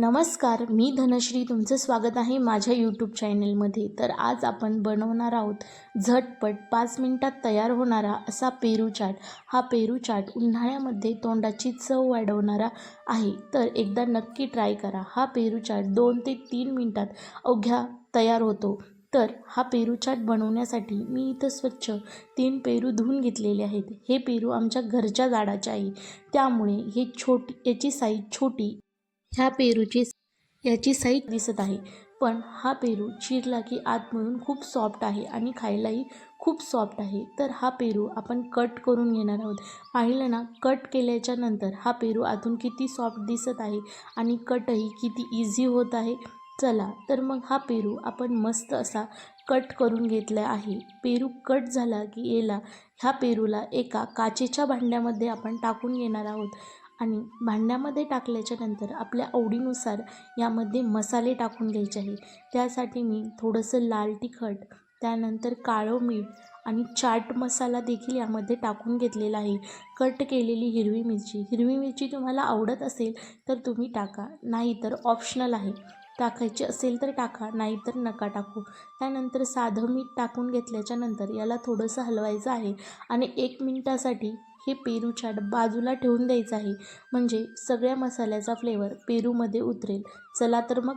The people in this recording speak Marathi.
नमस्कार, मी धनश्री. तुमचं स्वागत आहे माझ्या यूट्यूब चॅनलमध्ये. तर आज आपण बनवणार आहोत झटपट 5 मिनिटात तयार होणारा असा पेरू चाट. हा पेरू चाट उन्हाळ्यामध्ये तोंडाची चव वाढवणारा आहे. तर एकदा नक्की ट्राय करा. हा पेरू चाट 2 ते 3 मिनिटात अवघ्या तयार होतो. तर हा पेरू चाट बनवण्यासाठी मी इथं स्वच्छ 3 पेरू धुवून घेतलेले आहेत. हे पेरू आमच्या घरच्या झाडाचे आहे, त्यामुळे याची साईज छोटी. याची साईज दिसत आहे, पण हा पेरू चिरला की आतमधून खूप सॉफ्ट आहे आणि खायलाही खूप सॉफ्ट आहे. तर हा पेरू आपण कट करून घेणार आहोत. पाहिलं ना, कट केल्याच्या नंतर हा पेरू आतून किती सॉफ्ट दिसत आहे आणि कटही किती इझी होत आहे. चला तर मग हा पेरू आपण मस्त असा कट करून घेतला आहे. पेरू कट झाला की ह्या पेरूला एका काचेच्या भांड्यामध्ये आपण टाकून घेणार आहोत आणि भांड्यामध्ये टाकल्याच्या नंतर आपल्या आवडीनुसार यामध्ये मसाले टाकून घ्यायचे आहे. त्यासाठी मी थोडंसं लाल तिखट, त्यानंतर काळं मीठ आणि चाट मसाला देखील यामध्ये टाकून घेतलेला आहे. कट केलेली हिरवी मिरची तुम्हाला आवडत असेल तर तुम्ही टाका, नाहीतर ऑप्शनल आहे. टाकायची असेल तर टाका, नाहीतर नका टाकू. त्यानंतर साधं मीठ टाकून घेतल्याच्या नंतर याला थोडंसं हलवायचं आहे आणि 1 मिनिटासाठी हे पेरू चाट बाजूला ठेवून द्यायचं आहे. म्हणजे सगळ्या मसाल्याचा फ्लेवर पेरूमध्ये उतरेल. चला तर मग